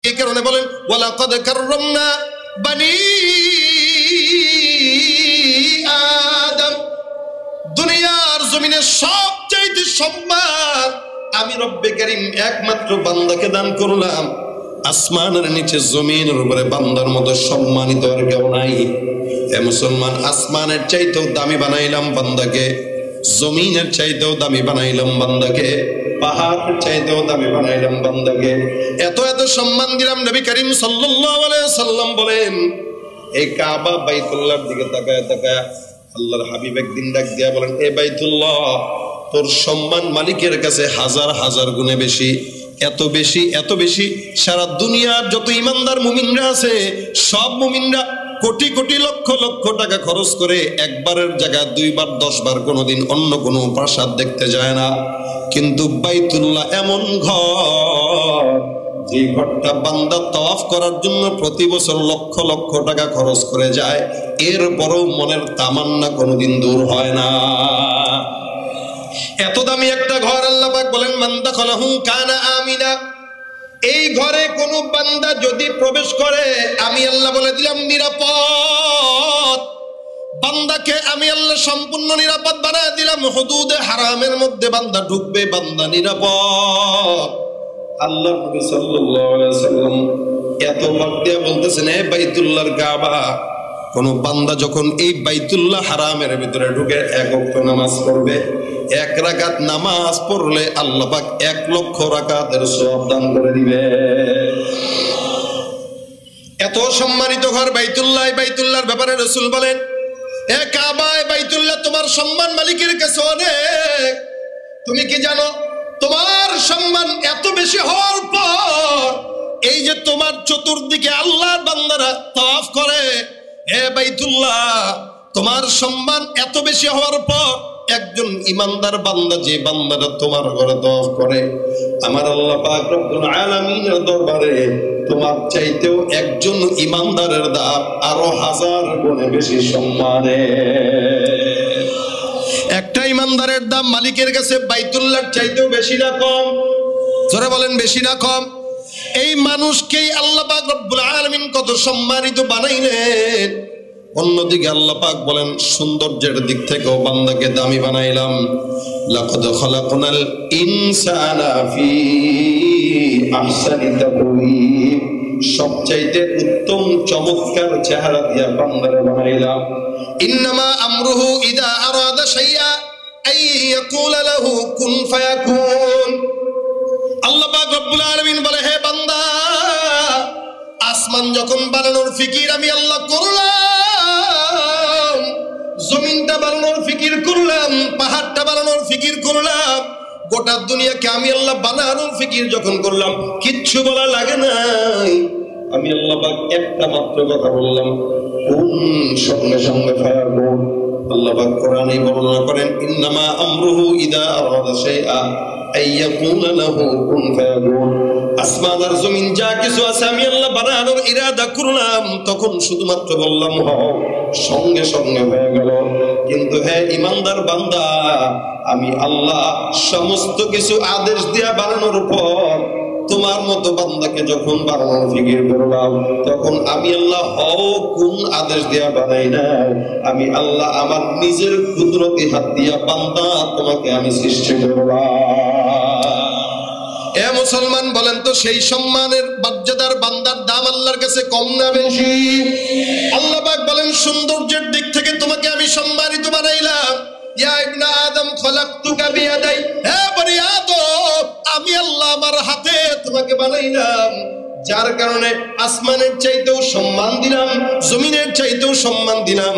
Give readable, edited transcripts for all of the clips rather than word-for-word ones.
এই কারণে বলেন ওয়ালাকাদ কাররামনা বানি আদম, দুনিয়ার জমিনে সবচেয়ে সম্মান আমি রব্বে কারীম একমাত্র বান্দাকে দান করলাম। আসমানের নিচে জমিনের উপরে বান্দার মতো সম্মানিত আর কেউ নাই। এ মুসলমান, আসমানের চাইতেও দামি বানাইলাম বান্দাকে, জমিনের চাইতেও দামি বানাইলাম বান্দাকে, পাহাড়ের চাইতেও দামি বানাইলাম বান্দাকে, এত এত সম্মান দিলাম। নবী করিম সাল্লাল্লাহু আলাইহি সাল্লাম বলেন, এই কাবা বাইতুল্লাহর দিকে তাকায় তাকায় আল্লাহর হাবিব একদিন ডাক দিয়া বলেন, এ বাইতুল্লাহ, তোর সম্মান মালিকের কাছে হাজার হাজার গুণে বেশি, এত বেশি এত বেশি, সারা দুনিয়ার যত ইমানদার মুমিনরা আছে সব মুমিনরা কোটি কোটি লক্ষ লক্ষ টাকা খরচ করে একবারের জায়গায় 2 বার 10 বার কোনোদিন অন্য কোনো প্রাসাদ দেখতে যায় না, কিন্তু বাইতুল্লাহ এমন ঘর যে ঘরটা বান্দা তাওয়াফ করার জন্য প্রতি বছর লক্ষ লক্ষ টাকা খরচ করে যায়, এরপরও মনের তামান্না কোনোদিন দূর হয় না। এত দামি একটা ঘর। আল্লাহ পাক বলেন, মান দাখালাহু কানা আমিনা, এই ঘরে কোন বান্দা যদি প্রবেশ করে আমি আল্লাহ বলে দিলাম নিরাপদ। বান্দাকে আমি আল্লাহ সম্পূর্ণ নিরাপদ বানায় দিলাম। হুদুদে হারামের মধ্যে বান্দা ঢুকবে, বান্দা নিরাপদ। আল্লাহ নবী সাল্লাল্লাহু আলাইহি ওয়াসাল্লাম এত বাদ দিয়ে বলতেছেন, এ বাইতুল্লাহর কাবা, কোন বান্দা যখন এই বাইতুল্লাহ হারামের ভিতরে ঢুকে 1 ওয়াক্ত নামাজ পড়বে, 1 রাকাত নামাজ পড়লে আল্লাহ পাক 1 লক্ষ রাকাতের সওয়াব দান করে দিবে। এত সম্মানিত ঘর বাইতুল্লাহ। বাইতুল্লাহর ব্যাপারে রাসূল বলেন, এ কাবা, বাইতুল্লাহ তোমার সম্মান মালিকের কাছে অনেক। তুমি কি জানো তোমার সম্মান এত বেশি হওয়ার পর এই যে তোমার চতুর্দিকে আল্লাহর বান্দারা তাওয়াফ করে, হে বাইতুল্লাহ, তোমার সম্মান এত বেশি হওয়ার পর একজন ইমানদার বান্দা, যে বান্দাটা তোমার ঘরে তাওয়াফ করে, আমার আল্লাহ পাক রব্বুল আলামিনের দরবারে তোমার চাইতেও একজন ইমানদারের দাম আরো 1000 গুণে বেশি সম্মানে। একটা ইমানদারের দাম মালিকের কাছে বাইতুল্লাহর চাইতেও বেশি না কম? জোরে বলেন, বেশি না কম? এই মানুষকেই আল্লাহ পাক রব্বুল আলামিন কত সম্মানিত বানাইলেন। অন্যদিকে আল্লাহ পাক বলেন, সৌন্দর্যের দিক থেকেও বান্দাকে দামি বানাইলাম। লাকাদ খালাকনাল ইনসানা ফি আহসানি তাকওয়িম, সবচাইতে উত্তম চমৎকার চেহারা দিয়া বান্দারে বানাইলাম। ইন্নামা আমরুহু ইযা আরাদা শাইআ আই ইয়াকুলা লাহু কুন ফায়াকুন। আল্লাহ পাক রব্বুল আলামিন বলে, হে বান্দা, আসমান যখন বানানোর ফিকির আমি আল্লাহ করলাম, জমিনটা বানানোর ফিকির করলাম, পাহাড়টা বানানোর ফিকির করলাম, গোটা দুনিয়াকে আমি আল্লাহ বানানোর ফিকির যখন করলাম, কিচ্ছু বলা লাগে নাই। আমি আল্লাহ পাক একটা মাত্র কথা বললাম, কুন, সঙ্গে সঙ্গে ফায়াকুন। আল্লাহ পাক কোরআনে বর্ণনা করেন, ইন্নামা আমরুহু ইযা আরাদা শাইআ আইয়াকুলা লাহু কুন ফায়াকুন। আসমান আর জমিন যা কিছু আছে আমি আল্লাহ বানানোর ইরাদা করলাম, তখন শুধুমাত্র বললাম হও, সঙ্গে সঙ্গে হয়ে গেল। কিন্তু হে ইমানদার বান্দা, আমি আল্লাহ সমস্ত কিছু আদেশ দিয়া বানানোর পর তোমার মতো বান্দাকে যখন বানানোর ফিকির করলাম, তখন আমি আল্লাহ হও কোন আদেশ দিয়া বানাই না, আমি আল্লাহ আমার নিজের কুদরতি হাত দিয়া বান্দা তোমাকে আমি সৃষ্টি করলাম। এ মুসলমান, বলেন তো সেই সম্মানের মর্যাদার বান্দার দাম আল্লাহর কাছে কম না বেশি? আল্লাহ পাক বলেন, সৌন্দর্যের দিক থেকে তোমাকে আমি সম্মানিত বানাইলাম। ইয়া ইবনা আদম খলাকতুকা বিয়াদাই, হে বনি আদম, আমি আল্লাহ আমার হাতে তোমাকে বানাইলাম, যার কারণে আসমানের চাইতেও সম্মান দিলাম, জমিনের চাইতেও সম্মান দিলাম।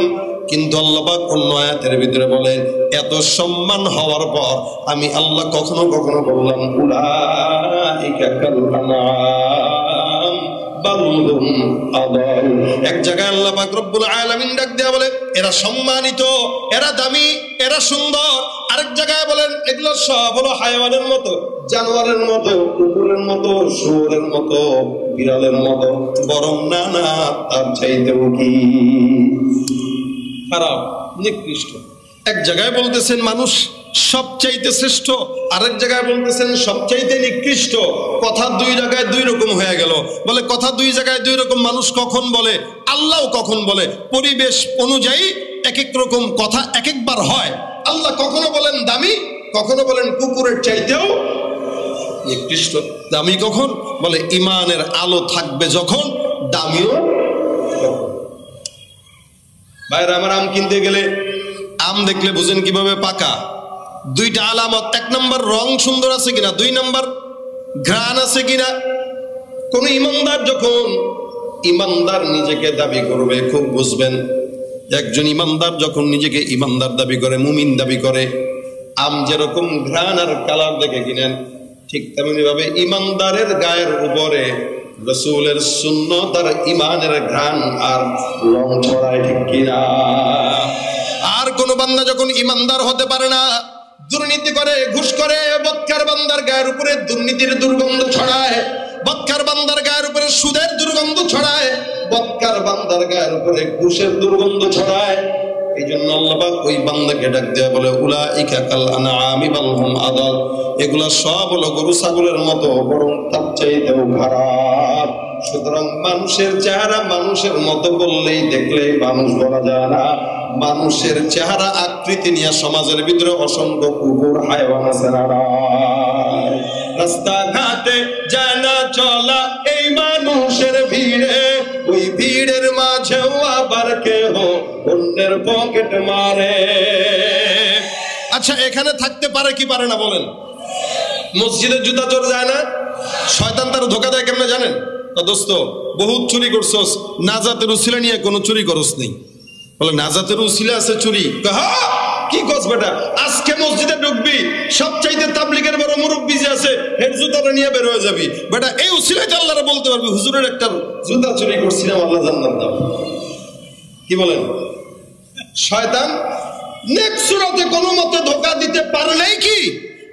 কিন্তু আল্লাহ পাক অন্য আয়াতের ভিতরে বলেন, এত সম্মান হওয়ার পর আমি আল্লাহ কখনো কখনো বললাম, উলাইকা কাল আনআম বাল হুম আদাল। এক জায়গায় আল্লাহ পাক রব্বুল আলামিন ডাক দেয়া বলে, এরা সম্মানিত, এরা দামি, এরা সুন্দর। আরেক জায়গায় বলেন, এগুলো সব হলো হায়াওয়ানের মতো, জানোয়ারের মতো, কুকুরের মতো, শুয়োরের মতো, বিড়ালের মতো, বরং না না, তার চাইতেও কি খারাপ, নিকৃষ্ট। এক জায়গায় বলতেছেন, মানুষ সবচাইতে শ্রেষ্ঠ, আরেক জায়গায় বলতেছেন সবচাইতে নিকৃষ্ট। কথা দুই জায়গায় দুই রকম হয়ে গেল। বলে কথা দুই জায়গায় দুই রকম, মানুষ কখন বলে, আল্লাহ কখন বলে, পরিবেশ অনুযায়ী এক এক রকম কথা এক একবার হয়। আল্লাহ কখনো বলেন দামি, কখনো বলেন কুকুরের চাইতেও নিকৃষ্ট। দামি কখন বলে ইমানের আলো থাকবে যখন, দামিও। ভাইরা আমার, আম কিনতে গেলে আম দেখলে বুঝেন কিভাবে পাকা? দুইটা আলামত, এক নম্বর রং সুন্দর আছে কিনা, দুই নম্বর ঘ্রাণ আছে কিনা। কোন ইমানদার যখন ইমানদার নিজেকে দাবি করবে, খুব বুঝবেন, একজন ইমানদার যখন নিজেকে ইমানদার দাবি করে, মুমিন দাবি করে, আম যেরকম ঘ্রাণ আর কালার দেখে কিনেন, ঠিক তেমনি ভাবে ইমানদারের গায়ের উপরে রাসূলের সুন্নাত আর ঈমানের ঘ্রাণ আর রং ছড়ায়, ঠিক কিনা? আর কোন বান্দা যখন ইমানদার হতে পারে না, দুর্নীতি করে, ঘুষ করে, বদকার বান্দার গায়ের উপরে দুর্নীতির দুর্গন্ধ ছড়ায়, বদকার বান্দার গায়ের উপরে সুদের দুর্গন্ধ ছড়ায়, বদকার বান্দার গায়ের উপরে ঘুষের দুর্গন্ধ ছড়ায়। এই জন্য আল্লাহ পাক ওই বান্দাকে ডাক দেয়া বলে উলাইকা কাল আনআমি বাল হুম আদাল, এগুলা সব হলো গরু ছাগলের মতো, বরং তার চাইতেও খারাপ। সুতরাং মানুষের চেহারা মানুষের মতো বললেই দেখলেই মানুষ বলা যায় না। মানুষের চেহারা আকৃতি নিয়ে সমাজের ভিতরে অসংখ্য কুকুর হায়ওয়ান আছে না। রাস্তাঘাটে যায় না চলা এই মানুষের ভিড়ে, ওই ভিড়ের মাঝেও আবার কেহ অন্যের পকেট মারে। আচ্ছা, এখানে থাকতে পারে কি পারে না বলেন? মসজিদে জুতা চোর যায় না? শয়তান তার ধোকা দেয় কেমনে জানেন? দোস্ত, বহুত চুরি করছস, নাজাতের উসিলা নিয়ে কোনো চুরি করস নেই। বলে নাজাতের উসিলা আছে চুরি? কি কস বেটা, আজকে মসজিদে ঢুকবি, সবচাইতে তাবলীগের বড় মুরব্বি যে আছে এর জুতাটা নিয়ে বের হয়ে যাবি বেটা, এই উসিলায় তো আল্লাহরে বলতে পারবি হুজুরের একটা জুতা চুরি করছিলাম, আল্লাহ জান্নাত দাও। কি বলেন? শয়তান নেক সুরাতে কোনো মতে ধোকা দিতে পারলেই কি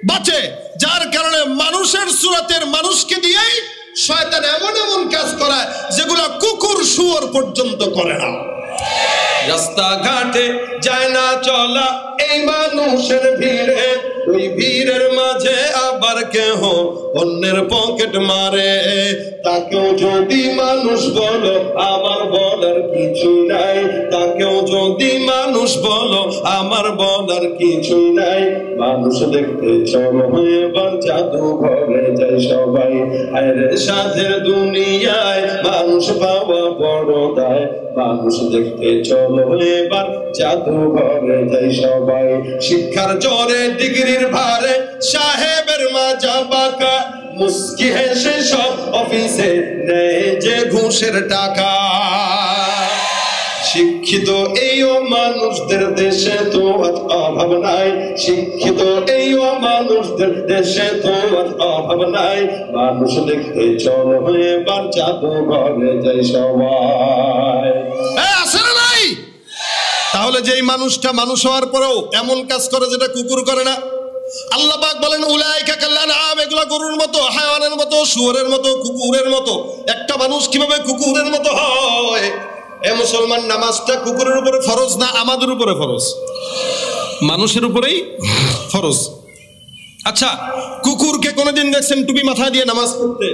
বাঁচে, যার কারণে মানুষের সুরাতের মানুষকে দিয়েই শয়তান এমন এমন কাজ করায় যেগুলা কুকুর শুয়োর পর্যন্ত করে না। রাস্তাঘাটে যায় না চলা এই মানুষের ভিড়ে, ওই ভিড়ের মাঝে আবার কেহ অন্যের পকেট মারে। তাকেও যদি মানুষ বলো আমার বলার কিছু নাই, তাকেও যদি মানুষ বলো আমার বলার কিছু নাই। মানুষ দেখতে চলো এবার জাদু ঘরে যাই সবাই, আরে সাধের দুনিয়ায় মানুষ পাওয়া বড় দায়। মানুষ দেখতে চলো এবার জাদু ঘরে যাই সবাই, শিক্ষার জোরে ডিগ্রির ভারে সাহেবের মাজা বাঁকা, মুস্কি হেসে সব অফিসে নেয় যে ঘুষের টাকা। শিক্ষিত এই মানুষদের দেশে তো অভাব নাই, শিক্ষিত এই মানুষদের দেশে তো অভাব নাই। মানুষ দেখতে চলো এবার জাদু ঘরে যাই সবাই। আছে না নাই? তাহলে যেই মানুষটা মানুষ হওয়ার পরেও এমন কাজ করে যেটা কুকুর করে না, আল্লাহ পাক বলেন উলাইকা কাল আনআম, এগুলা গরুর মতো, হায়াওয়ানের মতো, শুয়োরের মতো, কুকুরের মতো। একটা মানুষ কিভাবে কুকুরের মতো হয়? এ মুসলমান, নামাজটা কুকুরের উপরে ফরজ না আমাদের উপরে ফরজ? মানুষের উপরেই ফরজ। আচ্ছা, কুকুরকে কোনোদিন দেখছেন টুপি মাথায় দিয়ে নামাজ পড়তে?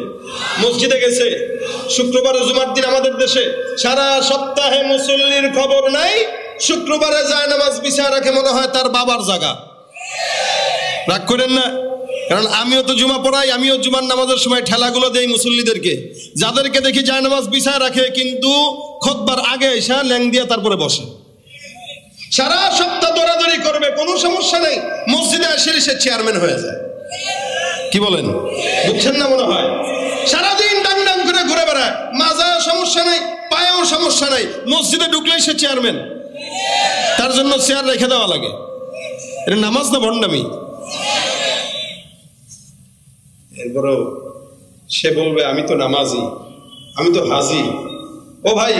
মসজিদে গেছে শুক্রবারে, জুমার দিন আমাদের দেশে সারা সপ্তাহে মুসল্লির খবর নাই, শুক্রবারে যায় নামাজ বিছায় রাখে, মনে হয় তার বাবার জায়গা। রাগ করেন না, কারণ আমিও তো জুমা পড়াই, আমিও জুমার নামাজের সময় ঠেলাগুলো দেই মুসল্লিদেরকে, যাদেরকে দেখি যায় নামাজ বিছায় রাখে কিন্তু খুতবার আগে এসে ল্যাং দিয়ে তারপরে বসে। সারা সপ্তাহ দৌড়াদৌড়ি করবে, কোনো সমস্যা নেই, মসজিদে এসে সে চেয়ারম্যান হয়ে যায়। কি বলেন? বুঝছেন না মনে হয়? সারাদিন ডাং ডাং করে ঘুরে বেড়ায়, মাজায় সমস্যা নাই, পায়েও সমস্যা নাই, মসজিদে ঢুকলেই সে চেয়ারম্যান। তার জন্য চেয়ার রেখে দেওয়া লাগে। এটা নামাজ না ভণ্ডামি? এরপরেও সে বলবে আমি তো নামাজি, আমি তো হাজি। ও ভাই,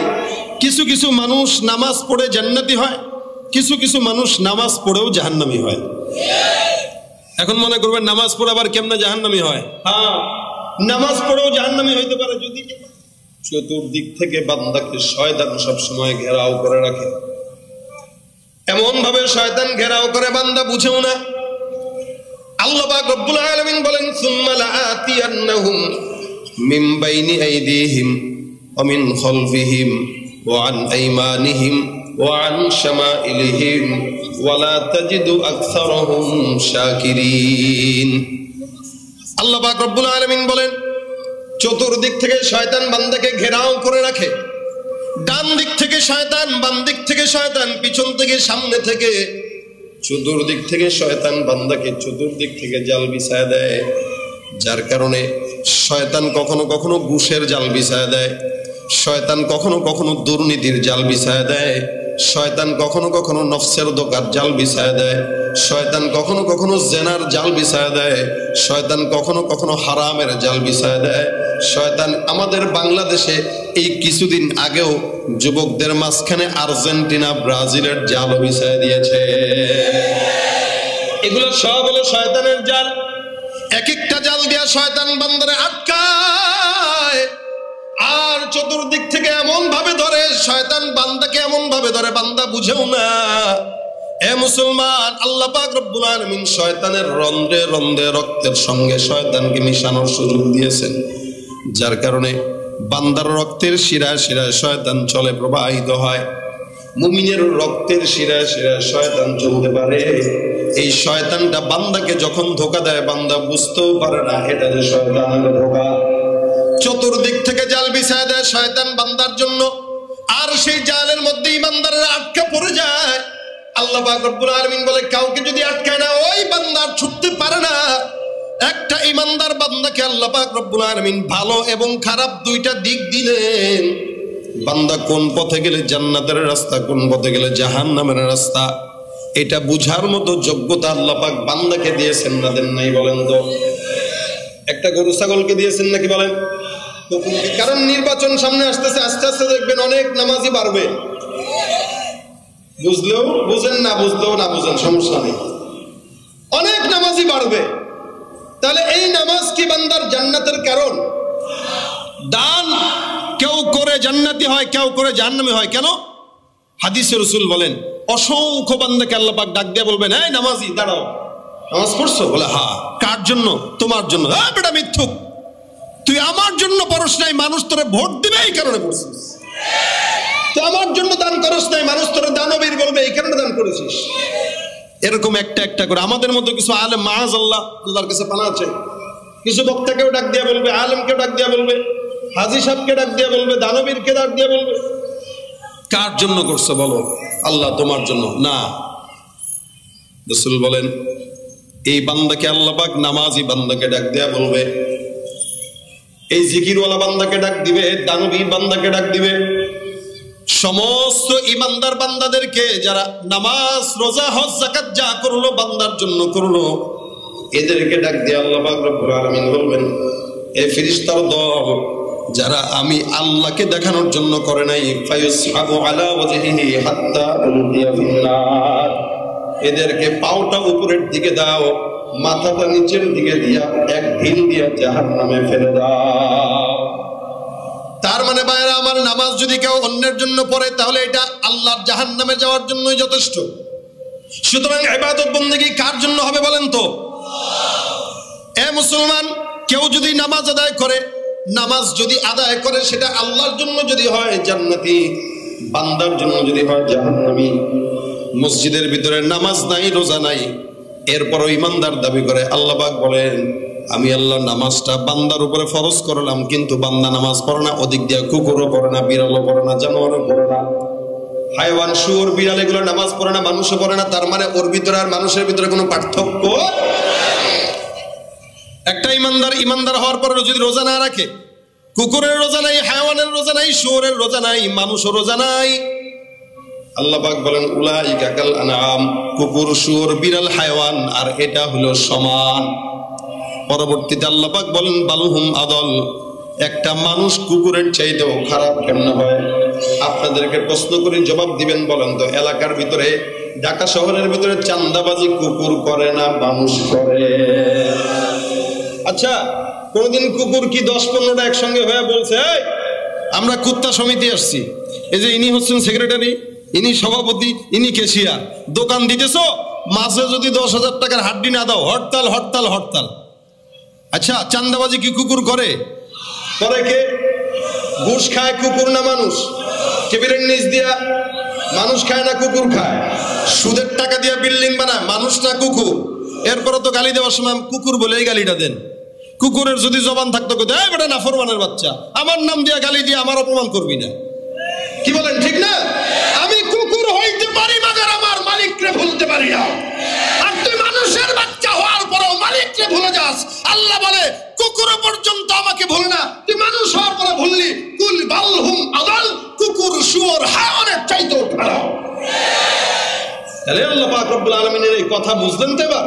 কিছু কিছু মানুষ নামাজ পড়ে জান্নাতি হয়, কিছু কিছু মানুষ নামাজ পড়েও জাহান্নামী হয়। এখন মনে করবেন নামাজ পড়ে আবার কেমনে জাহান্নামী হয়? হ্যাঁ, নামাজ পড়েও জাহান্নামী হইতে পারে যদি চতুর্দিক থেকে বান্দাকে শয়তান সবসময় ঘেরাও করে রাখে। এমন ভাবে শয়তান ঘেরাও করে বান্দা বুঝেও না, আল্লাহ পাক রব্বুল আলামিন বলেন সুম্মা লাআতিয়ান্নাহুম মিন বাইনি আইদিহিম ওয়া মিন খালফিহিম ওয়া আন আইমানিহিম ওয়া আন শামাইলিহিম ওয়া লা তাজিদু আকসারাহুম শাকিরিন। আল্লাহ পাক রব্বুল আলামিন বলেন চতুর্দিক থেকে শয়তান বান্দাকে ঘেরাও করে রাখে। ডান দিক থেকে শয়তান, বাম দিক থেকে শয়তান, পিছন থেকে, সামনে থেকে, চতুর্দিক থেকে শয়তান বান্দাকে চতুর্দিক থেকে জাল বিছায় দেয়। যার কারণে শয়তান কখনো কখনো ঘুষের জাল বিছায় দেয়, শয়তান কখনো কখনো দুর্নীতির জাল বিছায় দেয়, শয়তান কখনো কখনো নফসের দোকার জাল বিছায় দেয়, শয়তান কখনো কখনো জেনার জাল বিছায় দেয়, শয়তান কখনো কখনো হারামের জাল বিছায় দেয়। শয়তান আমাদের বাংলাদেশে এই কিছুদিন আগেও যুবকদের মাঝখানে আর্জেন্টিনা ব্রাজিলের জাল বিছায় দিয়েছে। এগুলো সব হলো শয়তানের জাল। এক একটা জাল দিয়া শয়তান বান্দারে আটকায়, আর চতুর্দিক থেকে এমন ভাবে ধরে শয়তান বান্দাকে, এমন ভাবে ধরে বান্দা বুঝেও না। এ মুসলমান, আল্লাহ পাক রব্বুল আলামিন শয়তানের রন্ধ্রে রন্ধ্রে রক্তের সঙ্গে শয়তানকে মিশানোর সুযোগ দিয়েছেন। যার কারণে বান্দার রক্তের শিরায় শিরায় শয়তান চলে, প্রবাহিত হয়। মুমিনের রক্তের শিরায় শিরায় শয়তান চলতে পারে। এই শয়তানটা বান্দাকে যখন ধোঁকা দেয়, বান্দা বুঝতেও পারে না এটা যে শয়তানের ধোঁকা। চতুর্দিক থেকে জাল বিছায় দেয় শয়তান বান্দার জন্য, আর সেই জালের মধ্যে ইমানদাররা আটকা পড়ে যায়। আল্লাহ পাক রব্বুল আলামিন বলে কাউকে যদি আটকায় না, ওই বান্দা ছুটতে পারে না। একটা ইমানদার বান্দাকে আল্লাহ পাক রব্বুল আলামিন ভালো এবং খারাপ দুইটা দিক দিলেন। বান্দা কোন পথে গেলে জান্নাতের রাস্তা, কোন পথে গেলে জাহান্নামের রাস্তা, এটা বুঝার মতো যোগ্যতা আল্লাহ পাক বান্দাকে দিয়েছেন না দেন নাই বলেন তো? একটা গরু ছাগলকে দিয়েছেন নাকি বলেন? কারণ নির্বাচন সামনে আসতেছে, আস্তে আস্তে দেখবেন অনেক নামাজি বাড়বে। বুঝলেও বুঝেন, না বুঝলেও না বুঝেন, সমস্যা নেই, অনেক নামাজি বাড়বে। তাহলে এই নামাজ কি বান্দার জান্নাতের কারণ? দান কেউ করে জান্নাতি হয়, কেউ করে জাহান্নামী হয়। কেন? হাদিসে রাসূল বলেন অসংখ্য বান্দাকে আল্লাহ পাক ডাক দিয়ে বলবেন, এই নামাজি দাঁড়াও, নামাজ পড়ছো? বলে হ্যাঁ। কার জন্য? তোমার জন্য। হ্যাঁ বেটা মিথ্যুক, তুই আমার জন্য পড়স নাই, মানুষ তোরে ভোট দিবে এই কারণে পড়ছিস। তুই আমার জন্য দান করস নাই, মানুষ তোরে দানবীর বলবে এই কারণে দান করেছিস। এরকম একটা একটা করে আমাদের মধ্যে কিছু আলেম মাআযাল্লাহ আল্লাহর কাছে পানাহ চাই, কিছু বক্তাকেও ডাক দিয়া বলবে, আলেমকেও ডাক দিয়া বলবে, হাজী সাহেবকে ডাক দিয়া বলবে, দানবীরকে ডাক দিয়া বলবে। কার জন্য করছো বলো? আল্লাহ তোমার জন্য না। রাসূল বলেন এই বান্দাকে আল্লাহ পাক নামাজি বান্দাকে ডাক দিয়া বলবে, এই জিকিরওয়ালা বান্দাকে ডাক দিবে, দানবী বান্দাকে ডাক দিবে। সমস্ত ইমানদার বান্দাদেরকে যারা নামাজ রোজা হজ যাকাত যা করলো বান্দার জন্য করলো, এদেরকে ডাক দিয়ে আল্লাহ পাক রব্বুল আলামিন বলবেন, এ ফেরেশতার দল যারা আমি আল্লাহকে দেখানোর জন্য করে নাই, ফায়ুসহাবু আলা ওয়াজহিহি হাত্তা উলকিয়া ফিন্নার, এদেরকে পাওটা উপরের দিকে দাও, মাথাটা নিচের দিকে দিয়া এক ঢিল দিয়া জাহান্নামে ফেলে দাও। তার মানে ভাইরা আমার, নামাজ যদি কেউ অন্যের জন্য পড়ে তাহলে এটা আল্লাহর জাহান্নামে যাওয়ার জন্যই যথেষ্ট। সুতরাং ইবাদত বন্দেগী কার জন্য হবে বলেন তো? এ মুসলমান, কেউ যদি নামাজ আদায় করে, নামাজ যদি আদায় করে সেটা আল্লাহর জন্য যদি হয় জান্নাতি, বান্দার জন্য যদি হয় জাহান্নামী। মসজিদের ভিতরে নামাজ নাই, রোজা নাই, এরপরও ইমানদার দাবি করে, আল্লাহ পাক বলেন আমি আল্লাহ নামাজটা বান্দার উপরে ফরজ করলাম, কিন্তু বান্দা নামাজ পড়ে না। ওদিক দিয়ে কুকুরও পড়ে না, বিড়ালও পড়ে না, জানোয়ারও পড়ে না, হাইওয়ান শুয়োর বিড়াল এগুলো নামাজ পড়ে না, মানুষও পড়ে না। তার মানে ওর ভিতরে আর মানুষের ভিতরে কোনো পার্থক্য। একটা ইমানদার হওয়ার পরে যদি রোজা না রাখে, কুকুরের রোজা নাই, হাইওয়ানের রোজা নাই, শুয়োরের রোজা নাই, মানুষের রোজা নাই, আল্লাহ পাক বলেন উলাইকা কাল আনআম, কুকুর শুয়োর বিড়াল হাইওয়ান আর এটা হলো সমান। পরবর্তীতে আল্লাহ পাক বলেন বালুহুম আদল, একটা মানুষ কুকুরের চাইতেও খারাপ কেমন হয়? আপনাদেরকে প্রশ্ন করি, জবাব দিবেন। বলেন তো, এলাকার ভিতরে, ঢাকা শহরের ভিতরে চাঁদাবাজি কুকুর করে না মানুষ করে? আচ্ছা, কোনদিন কুকুর কি 10-15টা একসঙ্গে হয়ে বলছে আমরা কুত্তা সমিতি আসছি, এই যে ইনি হচ্ছেন সেক্রেটারি, ইনি সভাপতি, ইনি ক্যাশিয়ার, দোকান দিতেছো মাসে যদি 10,000 টাকার হাড্ডি না দাও, হরতাল হরতাল হরতাল। আচ্ছা, চান্দাবাজি কি কুকুর করে? করে কে? ঘুষ খায় কুকুর না মানুষ? টেবিলের নিচ দিয়া মানুষ খায় না কুকুর খায়? সুদের টাকা দিয়া বিল্ডিং বানায় মানুষ না কুকুর? এরপরে তো গালি দেওয়ার সময় কুকুর বলেই গালিটা দেন। কুকুরের যদি জবান থাকতো, বেটা নাফরমানের বাচ্চা, আমার নাম দিয়া গালি দিয়ে আমার অপমান করবি না। কি বলেন, ঠিক না? আমি কুকুর হইতে পারি, মাগার আমার মালিককে ভুলতে পারি না। আর তুই মানুষের বাচ্চা হওয়ার পরেও মালিককে ভুলে যাস। আল্লাহ বলে কুকুর পর্যন্ত আমাকে ভুল না, তুই মানুষ হওয়ার পরে ভুললি। কুল বালহুম আদাল, কুকুর শুয়োর হায়ানের চাইতেও খারাপ। তাহলে আল্লাহ পাক রব্বুল আলামিনের এই কথা বুঝলেন তো? এবার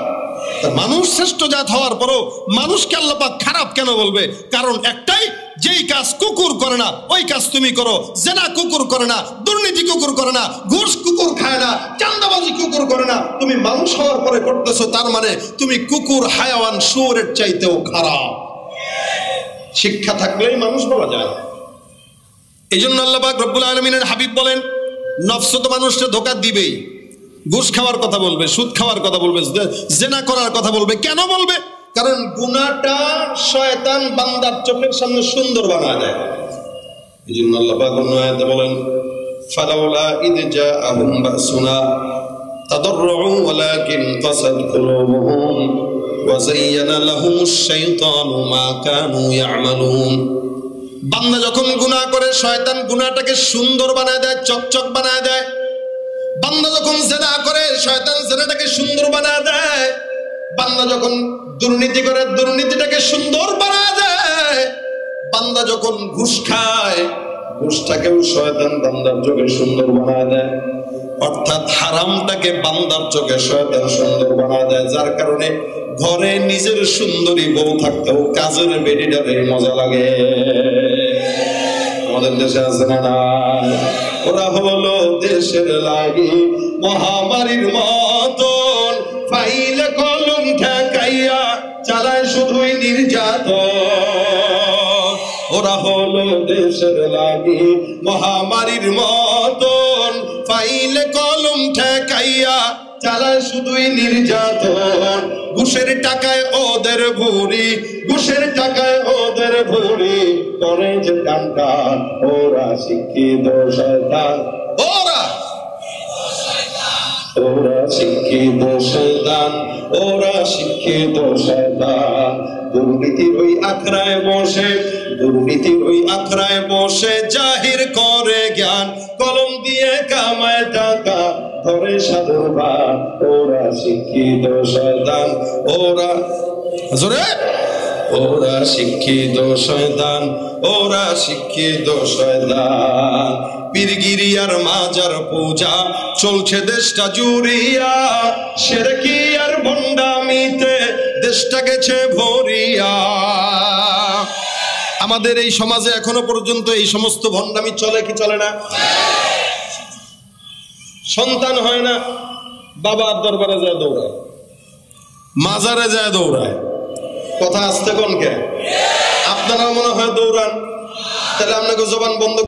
মানুষ শ্রেষ্ঠ জাত হওয়ার পরও মানুষকে আল্লাহ পাক খারাপ কেন বলবে? কারণ একটাই, যেই কাজ কুকুর করে না ওই কাজ তুমি করো। জেনা কুকুর করে না, দুর্নীতি কুকুর করে না, ঘুষ কুকুর খায় না, চাঁদাবাজি কুকুর করে না, তুমি মানুষ হওয়ার পরে করতেছো, তার মানে তুমি কুকুর হায়াওয়ান শুয়োরের চাইতেও খারাপ। শিক্ষা থাকলেই মানুষ বলা যায়। এই জন্য আল্লাহ পাক রব্বুল আলামিনের হাবিব বলেন, নফস তো মানুষকে ধোঁকা দিবেই। ঘুষ খাওয়ার কথা বলবে, সুদ খাওয়ার কথা বলবে, জেনা করার কথা বলবে। কেন বলবে? কারণ গুনাহটা শয়তান বান্দার চোখের সামনে সুন্দর বানায় দেয়। এই জন্য আল্লাহ পাক অন্য আয়াতে বলেন, ফালাউলা ইদ জাআহুম বাসুনা তাদাররু ওয়ালাকিন কাসাদ কুলুবুহুম ওয়া যায়্যানা লাহুমুশ শাইতানু মা কানু ইয়ামালুন। বান্দা যখন গুনাহ করে, শয়তান গুনাহটাকে সুন্দর বানায় দেয়, চকচক বানায় দেয়। বান্দা যখন জেনা করে, শয়তান জেনাটাকে সুন্দর বানায় দেয়। বান্দা যখন দুর্নীতি করে, দুর্নীতিটাকে সুন্দর বানায় দেয়। বান্দা যখন ঘুষ খায়, ঘুষটাকেও শয়তান বান্দার চোখে সুন্দর বানায় দেয়। অর্থাৎ হারামটাকে বান্দার চোখে শয়তান সুন্দর বানায় দেয়। যার কারণে ঘরে নিজের সুন্দরী বউ থাকতেও কাজের বেডিটারে মজা লাগে। আমাদের দেশে আছে না? ওরা হলো দেশের লাগি মহামারীর মতন, ফাইলে কলম ঠেকাইয়া চালায় শুধুই নির্যাতন। ওরা হলো দেশের লাগি মহামারীর মতন, ফাইলে কলম ঠেকাইয়া চালায় শুধুই নির্যাতন। ঘুষের টাকায় ওদের ভুরি, ঘুষের টাকায় ওদের ভুরি, করে যে কান্তা। ওরা শিক্ষিত শয়তান, ওরা শিক্ষিত শয়তান, ওরা শিক্ষিত শয়তান। দুর্নীতির ওই আখড়ায় বসে, দুর্নীতির ওই আখড়ায় বসে জাহির করে জ্ঞান, কলম দিয়ে কামায় টাকা, ধরে সাধুর ভান। ওরা শিক্ষিত শয়তান, ওরা জোরে, ওরা শিক্ষিত শয়তান, ওরা শিক্ষিত শয়তান। পীরগিরি আর মাজার পূজা চলছে দেশটা জুড়িয়া, শিরকি আর ভণ্ডামিতে দেশটা গেছে ভরিয়া। আমাদের এই সমাজে এখনো পর্যন্ত এই সমস্ত ভণ্ডামি চলে কি চলে না? সন্তান হয় না, বাবার দরবারে যায় দৌড়ায়, মাজারে যায় দৌড়ায়। কথা আসতে কোন কে? আপনারা মনে হয় দৌড়ান, তাহলে আপনাকে জবান বন্ধ